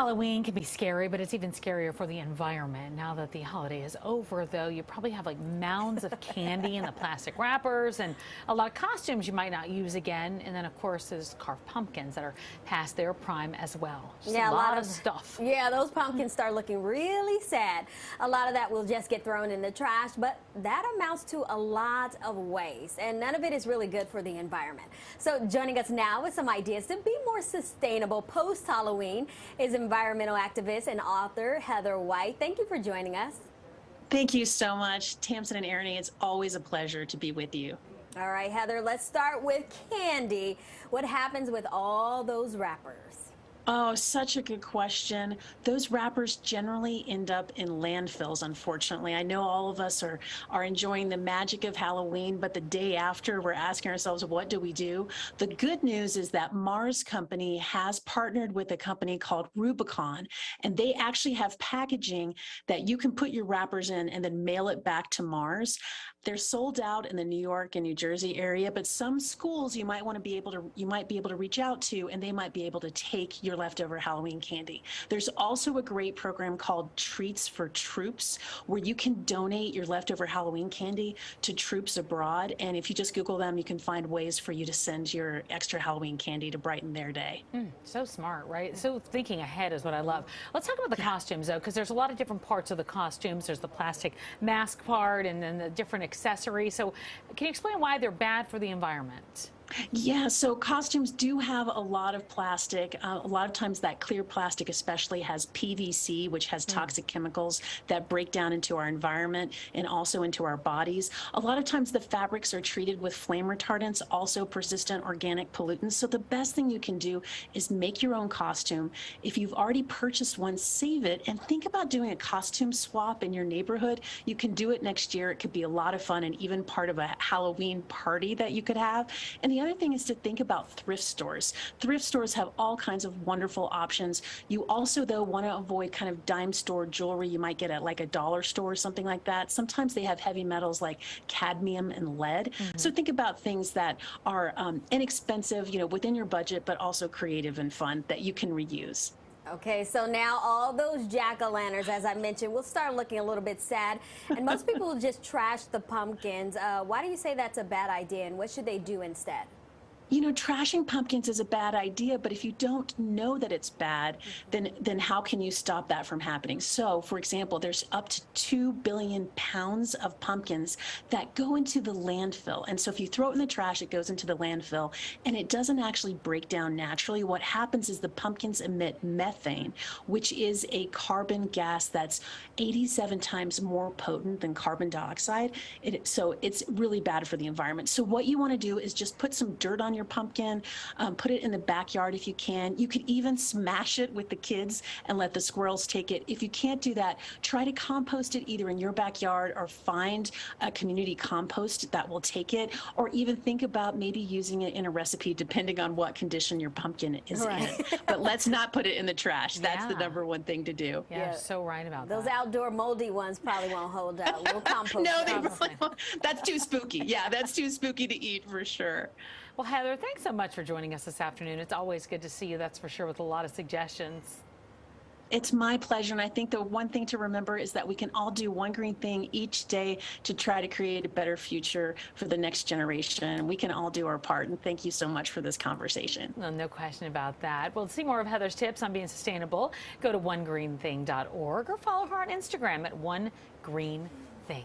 Halloween can be scary, but it's even scarier for the environment. Now that the holiday is over, though, you probably have like mounds of candy in the plastic wrappers and a lot of costumes you might not use again. And then, of course, there's carved pumpkins that are past their prime as well. Just yeah, a lot of stuff. Yeah, those pumpkins start looking really sad. A lot of that will just get thrown in the trash, but that amounts to a lot of waste, and none of it is really good for the environment. So joining us now with some ideas to be more sustainable post-Halloween is environmental activist and author Heather White. Thank you for joining us. Thank you so much, Tamsin and Ernie. It's always a pleasure to be with you. All right, Heather, let's start with candy. What happens with all those wrappers? Oh, such a good question. Those wrappers generally end up in landfills, unfortunately. I know all of us are enjoying the magic of Halloween, but the day after, we're asking ourselves, what do we do? The good news is that Mars Company has partnered with a company called Rubicon, and they actually have packaging that you can put your wrappers in and then mail it back to Mars. They're sold out in the New York and New Jersey area, but some schools you might be able to reach out to, and they might be able to take your leftover Halloween candy. There's also a great program called Treats for Troops, where you can donate your leftover Halloween candy to troops abroad. And if you just Google them, you can find ways for you to send your extra Halloween candy to brighten their day. So smart, right? So thinking ahead is what I love. Let's talk about the costumes, though, because there's a lot of different parts of the costumes. There's the plastic mask part and then the different accessories. So can you explain why they're bad for the environment? Yeah, so costumes do have a lot of plastic. A lot of times that clear plastic especially has PVC, which has toxic chemicals that break down into our environment and also into our bodies. A lot of times the fabrics are treated with flame retardants, also persistent organic pollutants. So the best thing you can do is make your own costume. If you've already purchased one, save it and think about doing a costume swap in your neighborhood. You can do it next year. It could be a lot of fun and even part of a Halloween party that you could have. And the other thing is to think about thrift stores. Thrift stores have all kinds of wonderful options. You also, though, want to avoid kind of dime store jewelry you might get at like a dollar store or something like that. Sometimes they have heavy metals like cadmium and lead. So think about things that are inexpensive, within your budget, but also creative and fun that you can reuse. Okay, so now all those jack-o'-lanterns, as I mentioned, will start looking a little bit sad. And most people will just trash the pumpkins. Why do you say that's a bad idea, and what should they do instead? Trashing pumpkins is a bad idea, but if you don't know that it's bad, then how can you stop that from happening? So, for example, there's up to 2 billion pounds of pumpkins that go into the landfill. And so if you throw it in the trash, it goes into the landfill, and it doesn't actually break down naturally. What happens is the pumpkins emit methane, which is a carbon gas that's 87 times more potent than carbon dioxide. So it's really bad for the environment. So what you want to do is just put some dirt on your pumpkin, put it in the backyard if you can. You could even smash it with the kids and let the squirrels take it. If you can't do that, try to compost it either in your backyard or find a community compost that will take it, or even think about maybe using it in a recipe depending on what condition your pumpkin is in. But let's not put it in the trash. That's the number one thing to do. Yeah, you're so right about that. Those outdoor moldy ones probably won't hold out. We'll compost. No, they really won't. That's too spooky. Yeah, that's too spooky to eat for sure. Well, Heather, thanks so much for joining us this afternoon. It's always good to see you, that's for sure, with a lot of suggestions. It's my pleasure, and I think the one thing to remember is that we can all do one green thing each day to try to create a better future for the next generation. We can all do our part, and thank you so much for this conversation. Well, no question about that. Well, to see more of Heather's tips on being sustainable, go to onegreenthing.org or follow her on Instagram at onegreenthing.